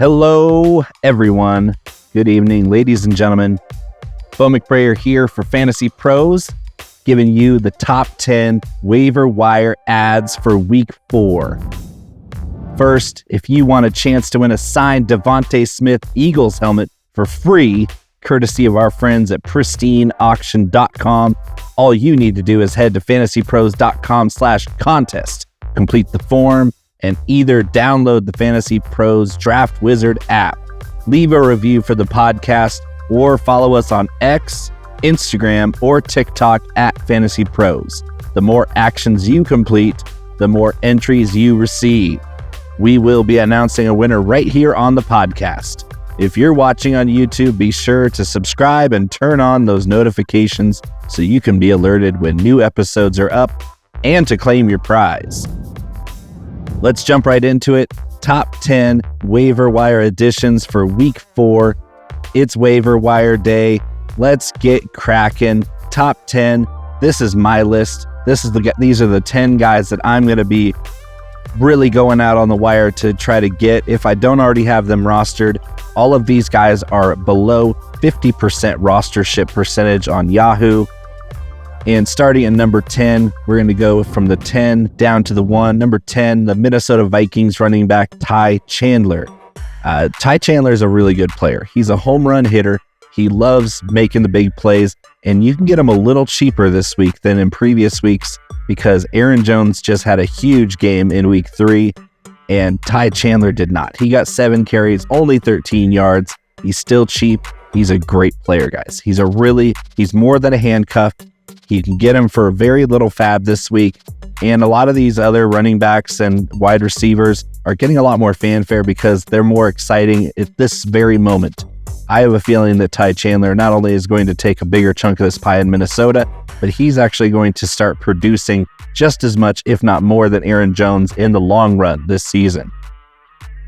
Hello, everyone. Good evening, ladies and gentlemen. Bo McBrayer here for FantasyPros, giving you the top 10 waiver wire ads for week 4. First, if you want a chance to win a signed Devontae Smith Eagles helmet for free, courtesy of our friends at pristineauction.com, all you need to do is head to fantasypros.com/contest, complete the form, and either download the Fantasy Pros Draft Wizard app, leave a review for the podcast, or follow us on X, Instagram, or TikTok at Fantasy Pros. The more actions you complete, the more entries you receive. We will be announcing a winner right here on the podcast. If you're watching on YouTube, be sure to subscribe and turn on those notifications so you can be alerted when new episodes are up and to claim your prize. Let's jump right into it. Top 10 waiver wire additions for week 4. It's waiver wire day. Let's get cracking. Top 10. This is my list. These are the 10 guys that I'm going to be really going out on the wire to try to get if I don't already have them rostered. All of these guys are below 50% rostership percentage on Yahoo. And starting at number 10, we're going to go from the 10 down to the 1. Number 10, the Minnesota Vikings running back Ty Chandler. Ty Chandler is a really good player. He's a home run hitter. He loves making the big plays, and you can get him a little cheaper this week than in previous weeks because Aaron Jones just had a huge game in week 3, and Ty Chandler did not. He got 7 carries, only 13 yards. He's still cheap. He's a great player, guys. He's more than a handcuff. You can get him for very little fab this week. And a lot of these other running backs and wide receivers are getting a lot more fanfare because they're more exciting at this very moment. I have a feeling that Ty Chandler not only is going to take a bigger chunk of this pie in Minnesota, but he's actually going to start producing just as much, if not more, than Aaron Jones in the long run this season.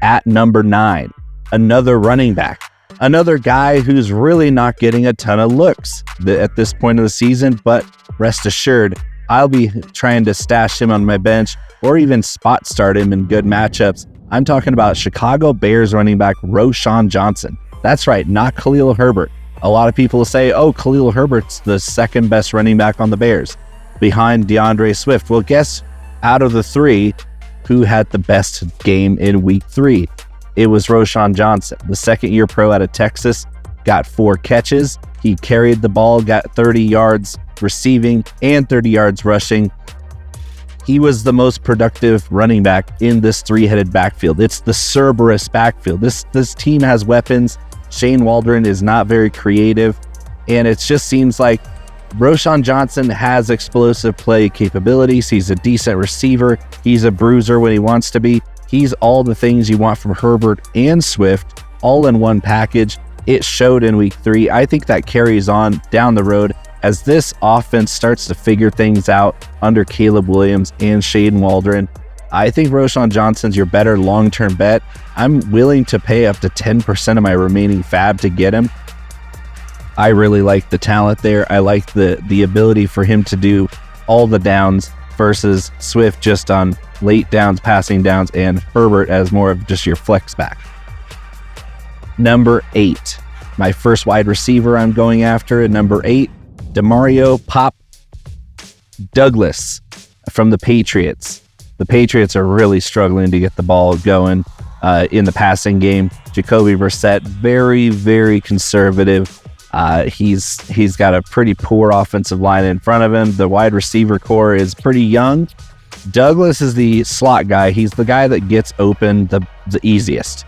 At number 9, another running back. Another guy who's really not getting a ton of looks at this point of the season, but rest assured, I'll be trying to stash him on my bench or even spot start him in good matchups. I'm talking about Chicago Bears running back Roschon Johnson. That's right, not Khalil Herbert. A lot of people say, oh, Khalil Herbert's the second best running back on the Bears, behind DeAndre Swift. Well, guess out of the 3, who had the best game in week 3? It was Roschon Johnson, the second-year pro out of Texas, got 4 catches. He carried the ball, got 30 yards receiving and 30 yards rushing. He was the most productive running back in this 3-headed backfield. It's the Cerberus backfield. This team has weapons. Shane Waldron is not very creative, and it just seems like Roschon Johnson has explosive play capabilities. He's a decent receiver. He's a bruiser when he wants to be. He's all the things you want from Herbert and Swift, all in one package. It showed in week 3. I think that carries on down the road as this offense starts to figure things out under Caleb Williams and Shane Waldron. I think Roschon Johnson's your better long-term bet. I'm willing to pay up to 10% of my remaining fab to get him. I really like the talent there. I like the ability for him to do all the downs versus Swift just on late downs, passing downs, and Herbert as more of just your flex back. Number 8, my first wide receiver I'm going after at number 8, DeMario "Pop" Douglas from the Patriots. The Patriots are really struggling to get the ball going in the passing game. Jacoby Brissett, very, very conservative. He's got a pretty poor offensive line in front of him. The wide receiver core is pretty young. Douglas is the slot guy. He's the guy that gets open the easiest.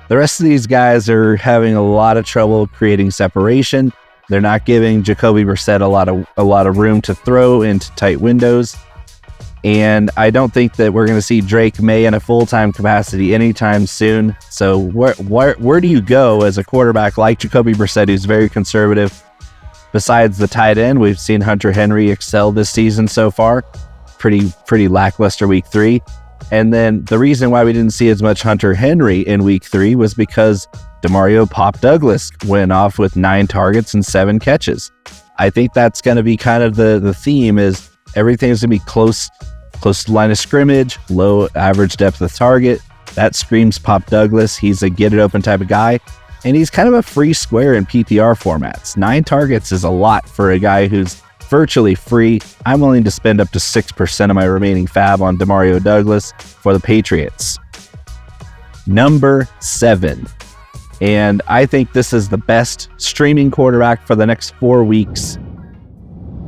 The rest of these guys are having a lot of trouble creating separation. They're not giving Jacoby Brissett a lot of room to throw into tight windows. And I don't think that we're going to see Drake May in a full-time capacity anytime soon. So where do you go as a quarterback like Jacoby Brissett, who's very conservative? Besides the tight end, we've seen Hunter Henry excel this season so far. Pretty lackluster week 3. And then the reason why we didn't see as much Hunter Henry in week 3 was because DeMario "Pop" Douglas went off with 9 targets and 7 catches. I think that's going to be kind of the theme, is everything's going to be close to line of scrimmage, low average depth of target. That screams Pop Douglas. He's a get it open type of guy, and he's kind of a free square in PPR formats. 9 targets is a lot for a guy who's virtually free. I'm willing to spend up to 6% of my remaining fab on DeMario Douglas for the Patriots. Number 7. And I think this is the best streaming quarterback for the next 4 weeks.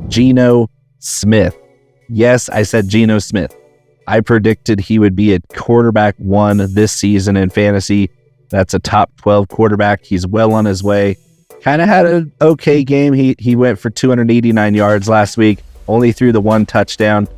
Geno Smith. Yes, I said Geno Smith. I predicted he would be a quarterback 1 this season in fantasy. That's a top 12 quarterback. He's well on his way. Kind of had an okay game. He went for 289 yards last week, only threw the 1 touchdown.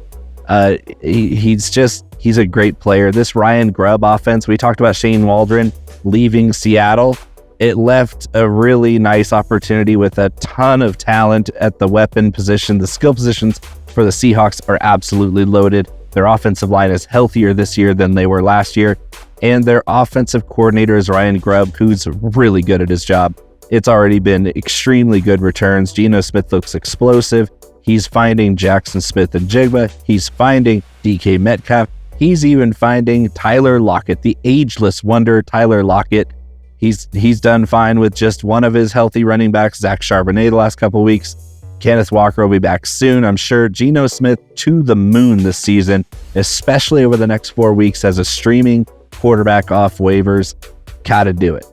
He's a great player. This Ryan Grubb offense, we talked about Shane Waldron leaving Seattle. It left a really nice opportunity with a ton of talent at the weapon position. The skill positions for the Seahawks are absolutely loaded. Their offensive line is healthier this year than they were last year. And their offensive coordinator is Ryan Grubb, who's really good at his job. It's already been extremely good returns. Geno Smith looks explosive. He's finding Jackson Smith and Jigba. He's finding DK Metcalf. He's even finding Tyler Lockett, the ageless wonder Tyler Lockett. He's done fine with just one of his healthy running backs, Zach Charbonnet, the last couple of weeks. Kenneth Walker will be back soon, I'm sure. Geno Smith to the moon this season, especially over the next 4 weeks as a streaming quarterback off waivers. Gotta do it.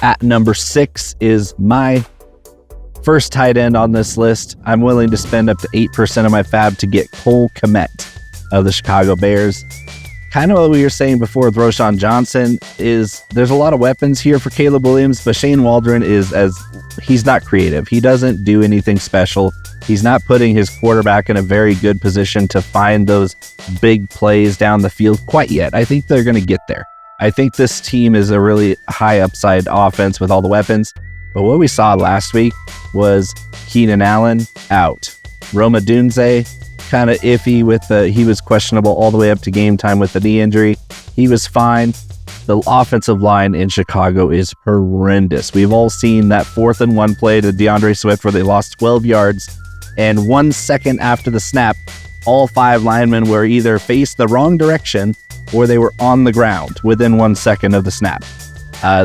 At number 6 is my first tight end on this list. I'm willing to spend up to 8% of my fab to get Cole Kmet of the Chicago Bears. Kind of what we were saying before with Roschon Johnson is there's a lot of weapons here for Caleb Williams, but Shane Waldron he's not creative. He doesn't do anything special. He's not putting his quarterback in a very good position to find those big plays down the field quite yet. I think they're going to get there. I think this team is a really high upside offense with all the weapons. But what we saw last week was Keenan Allen out. Roma Dunze, kind of iffy he was questionable all the way up to game time with the knee injury. He was fine. The offensive line in Chicago is horrendous. We've all seen that 4th and 1 play to DeAndre Swift where they lost 12 yards, and 1 second after the snap, all 5 linemen were either faced the wrong direction or they were on the ground within 1 second of the snap.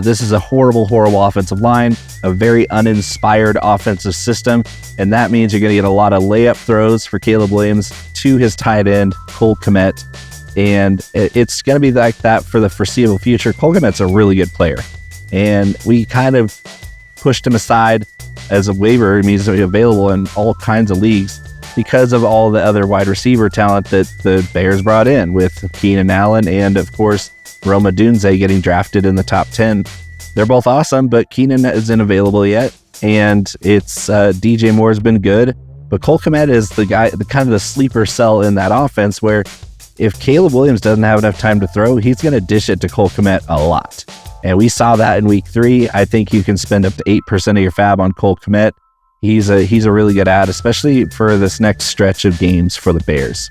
This is a horrible, horrible offensive line, a very uninspired offensive system, and that means you're going to get a lot of layup throws for Caleb Williams to his tight end, Cole Kmet, and it's going to be like that for the foreseeable future. Cole Kmet's a really good player, and we kind of pushed him aside as a waiver. It means he's available in all kinds of leagues because of all the other wide receiver talent that the Bears brought in with Keenan Allen and, of course, Roma Dunze getting drafted in the top 10. They're both awesome, but Keenan isn't available yet, and it's DJ Moore's been good, but Cole Kmet is the guy, the kind of the sleeper cell in that offense where if Caleb Williams doesn't have enough time to throw, he's going to dish it to Cole Kmet a lot. And we saw that in week 3. I think you can spend up to 8% of your fab on Cole Kmet. He's a really good ad, especially for this next stretch of games for the Bears.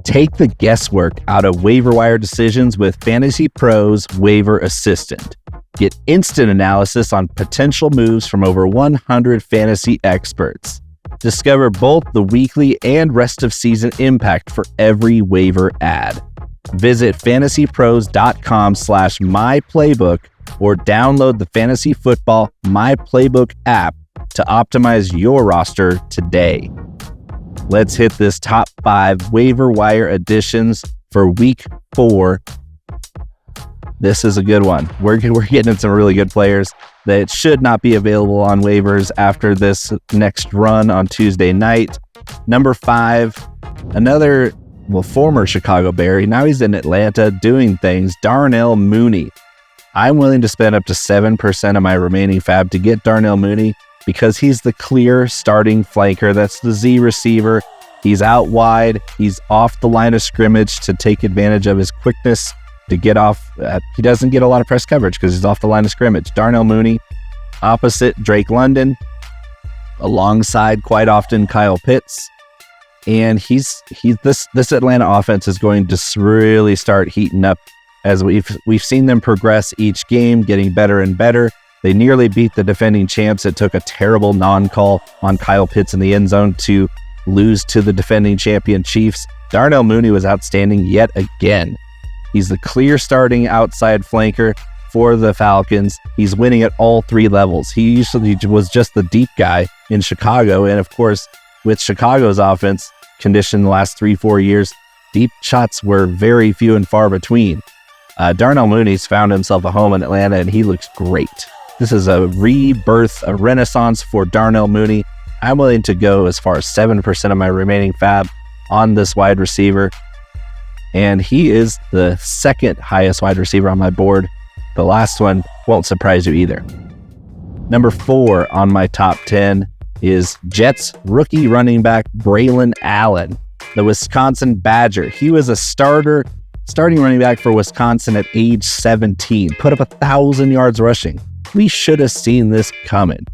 Take the guesswork out of waiver wire decisions with FantasyPros Waiver Assistant. Get instant analysis on potential moves from over 100 fantasy experts. Discover both the weekly and rest of season impact for every waiver ad. Visit fantasypros.com/myplaybook or download the Fantasy Football My Playbook app to optimize your roster today. Let's hit this top 5 waiver wire additions for week 4. This is a good one. We're getting some really good players that should not be available on waivers after this next run on Tuesday night. Number 5, another former Chicago Bear. Now he's in Atlanta doing things. Darnell Mooney. I'm willing to spend up to 7% of my remaining fab to get Darnell Mooney because he's the clear starting flanker. That's the Z receiver. He's out wide. He's off the line of scrimmage to take advantage of his quickness to get off. He doesn't get a lot of press coverage because he's off the line of scrimmage. Darnell Mooney, opposite Drake London, alongside quite often Kyle Pitts. And this Atlanta offense is going to really start heating up as we've seen them progress each game, getting better and better. They nearly beat the defending champs. It took a terrible non-call on Kyle Pitts in the end zone to lose to the defending champion Chiefs, Darnell Mooney was outstanding yet again. He's the clear starting outside flanker for the Falcons. He's winning at all three levels. He usually was just the deep guy in Chicago. And of course, with Chicago's offense conditioned the last 3-4 years, deep shots were very few and far between. Darnell Mooney's found himself a home in Atlanta, and he looks great. This is a rebirth, a renaissance for Darnell Mooney. I'm willing to go as far as 7% of my remaining fab on this wide receiver. And he is the second highest wide receiver on my board. The last one won't surprise you either. Number 4 on my top 10 is Jets rookie running back Braelon Allen, the Wisconsin Badger. He was a starting running back for Wisconsin at age 17, put up 1,000 yards rushing. We should have seen this coming.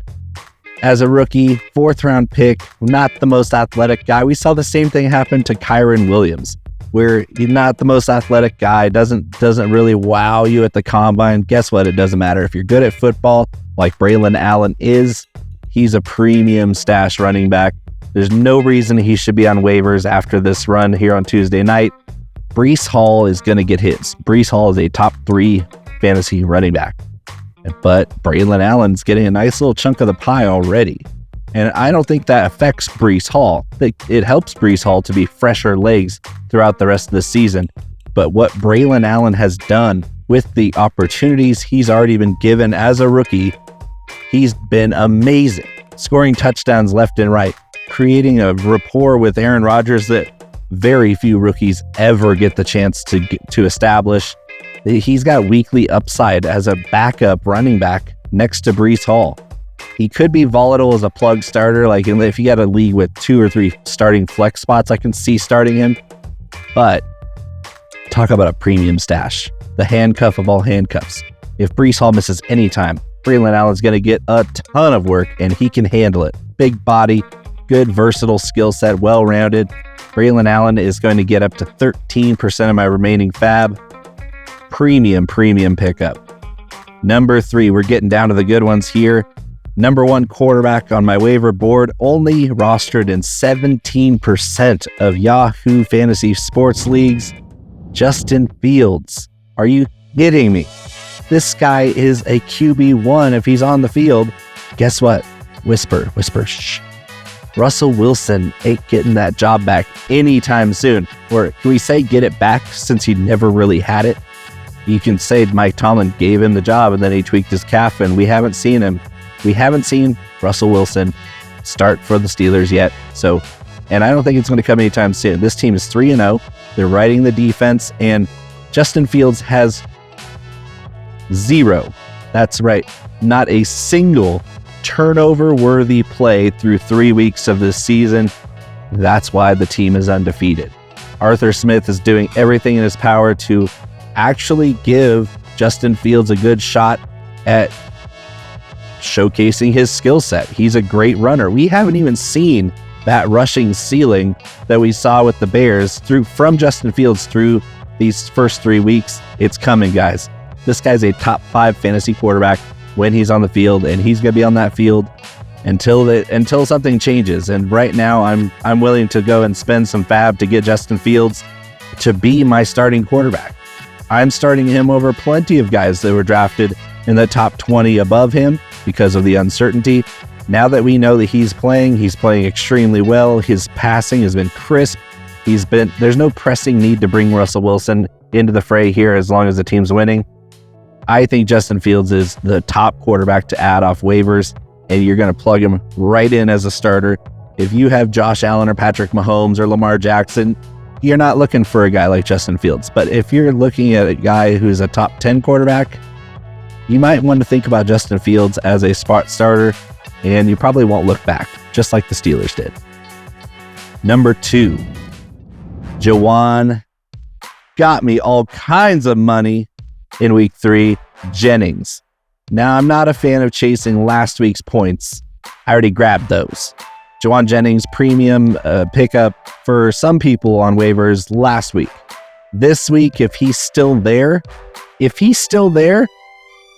As a rookie, 4th round pick, not the most athletic guy. We saw the same thing happen to Kyren Williams, where he's not the most athletic guy, doesn't really wow you at the combine. Guess what? It doesn't matter. If you're good at football, like Braelon Allen is, he's a premium stash running back. There's no reason he should be on waivers after this run here on Tuesday night. Breece Hall is going to get hits. Breece Hall is a top 3 fantasy running back. But Braelon Allen's getting a nice little chunk of the pie already. And I don't think that affects Breece Hall. It helps Breece Hall to be fresher legs throughout the rest of the season. But what Braelon Allen has done with the opportunities he's already been given as a rookie, he's been amazing. Scoring touchdowns left and right, creating a rapport with Aaron Rodgers that very few rookies ever get the chance to establish. He's got weekly upside as a backup running back next to Breece Hall. He could be volatile as a plug starter. Like if you got a league with 2 or 3 starting flex spots, I can see starting him. But talk about a premium stash. The handcuff of all handcuffs. If Breece Hall misses any time, Braelon Allen's going to get a ton of work, and he can handle it. Big body, good versatile skill set, well-rounded. Braelon Allen is going to get up to 13% of my remaining fab. Premium pickup. Number 3, we're getting down to the good ones here. Number 1 quarterback on my waiver board, only rostered in 17% of Yahoo Fantasy Sports Leagues. Justin Fields. Are you kidding me? This guy is a QB1 if he's on the field. Guess what? Whisper, shh. Russell Wilson ain't getting that job back anytime soon. Or can we say get it back since he never really had it? You can say Mike Tomlin gave him the job and then he tweaked his calf, and we haven't seen him. We haven't seen Russell Wilson start for the Steelers yet. And I don't think it's going to come anytime soon. This team is 3-0. They're riding the defense, and Justin Fields has 0. That's right. Not a single turnover-worthy play through 3 weeks of this season. That's why the team is undefeated. Arthur Smith is doing everything in his power to actually give Justin Fields a good shot at showcasing his skill set. He's a great runner. We haven't even seen that rushing ceiling that we saw with the Bears from Justin Fields through these first 3 weeks. It's coming, guys. This guy's a top 5 fantasy quarterback when he's on the field, and he's going to be on that field until something changes. And right now, I'm willing to go and spend some fab to get Justin Fields to be my starting quarterback. I'm starting him over plenty of guys that were drafted in the top 20 above him because of the uncertainty. Now that we know that he's playing extremely well. His passing has been crisp. There's no pressing need to bring Russell Wilson into the fray here as long as the team's winning. I think Justin Fields is the top quarterback to add off waivers, and you're going to plug him right in as a starter. If you have Josh Allen or Patrick Mahomes or Lamar Jackson, you're not looking for a guy like Justin Fields. But if you're looking at a guy who's a top 10 quarterback, you might want to think about Justin Fields as a spot starter, and you probably won't look back, just like the Steelers did. Number 2, Jauan got me all kinds of money in week 3, Jennings. Now, I'm not a fan of chasing last week's points. I already grabbed those. Jauan Jennings, premium pickup for some people on waivers last week. This week, if he's still there,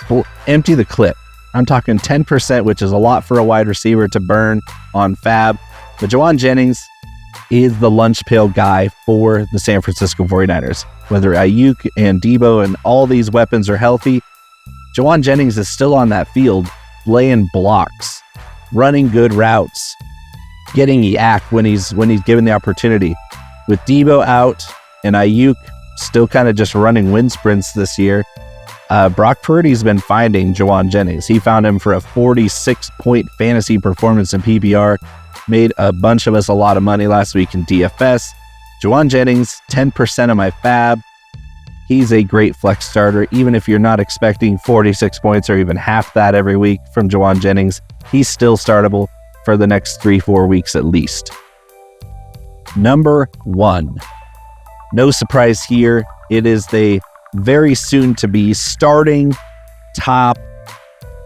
we'll empty the clip. I'm talking 10%, which is a lot for a wide receiver to burn on fab. But Jauan Jennings, is the lunch pail guy for the San Francisco 49ers. Whether Ayuk and Debo and all these weapons are healthy, Jauan Jennings is still on that field, laying blocks, running good routes, getting yak when he's given the opportunity. With Debo out and Ayuk still kind of just running wind sprints this year, Brock Purdy's been finding Jauan Jennings. He found him for a 46-point fantasy performance in PPR, made a bunch of us a lot of money last week in DFS. Jauan Jennings, 10% of my fab. He's a great flex starter. Even if you're not expecting 46 points or even half that every week from Jauan Jennings, he's still startable for the next 3-4 weeks at least. Number 1. No surprise here. It is the very soon to be starting top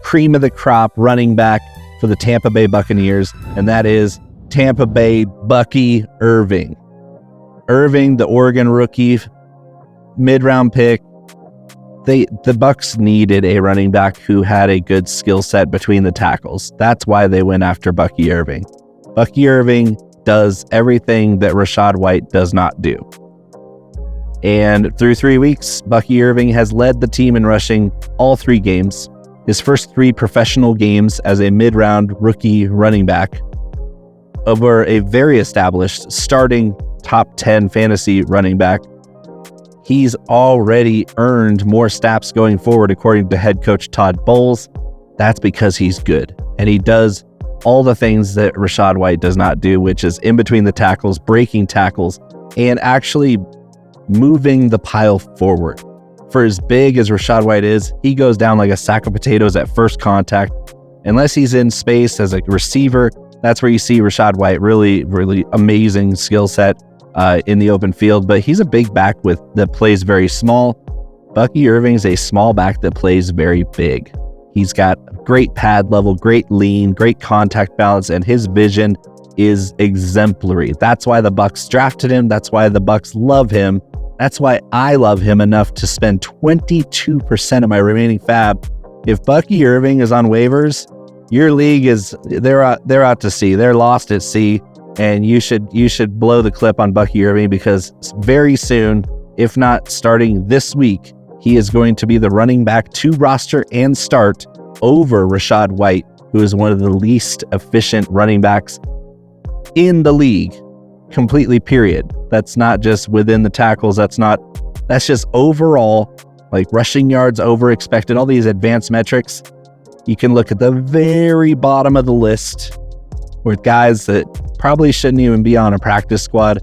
cream of the crop running back for the Tampa Bay Buccaneers, and that is Tampa Bay Bucky Irving. Irving, the Oregon rookie, mid-round pick. The Bucs needed a running back who had a good skill set between the tackles. That's why they went after Bucky Irving. Bucky Irving does everything that Rachaad White does not do. And through 3 weeks, Bucky Irving has led the team in rushing all 3 games. His first 3 professional games as a mid-round rookie running back over a very established starting top 10 fantasy running back. He's already earned more snaps going forward, according to head coach Todd Bowles. That's because he's good. And he does all the things that Rachaad White does not do, which is in between the tackles, breaking tackles, and actually moving the pile forward. For as big as Rachaad White is, he goes down like a sack of potatoes at first contact. Unless he's in space as a receiver, that's where you see Rachaad White really, really amazing skill set in the open field. But he's a big back that plays very small. Bucky Irving is a small back that plays very big. He's got great pad level, great lean, great contact balance, and his vision is exemplary. That's why the Bucs drafted him. That's why the Bucs love him. That's why I love him enough to spend 22% of my remaining fab. If Bucky Irving is on waivers, your league they're out to sea. They're lost at sea, and you should blow the clip on Bucky Irving, because very soon, if not starting this week, he is going to be the running back to roster and start over Rachaad White, who is one of the least efficient running backs in the league. Completely, period. That's not just within the tackles. That's just overall, like rushing yards over expected, all these advanced metrics. You can look at the very bottom of the list with guys that probably shouldn't even be on a practice squad,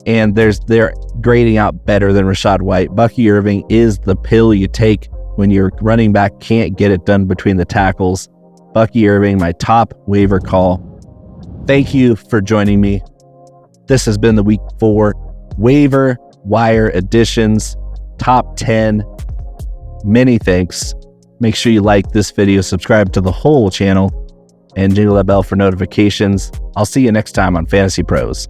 and they're grading out better than Rachaad White. Bucky Irving is the pill you take when your running back can't get it done between the tackles. Bucky Irving, my top waiver call. Thank you for joining me. This has been the Week 4 Waiver Wire Editions Top 10. Many thanks. Make sure you like this video, subscribe to the whole channel, and jingle that bell for notifications. I'll see you next time on Fantasy Pros.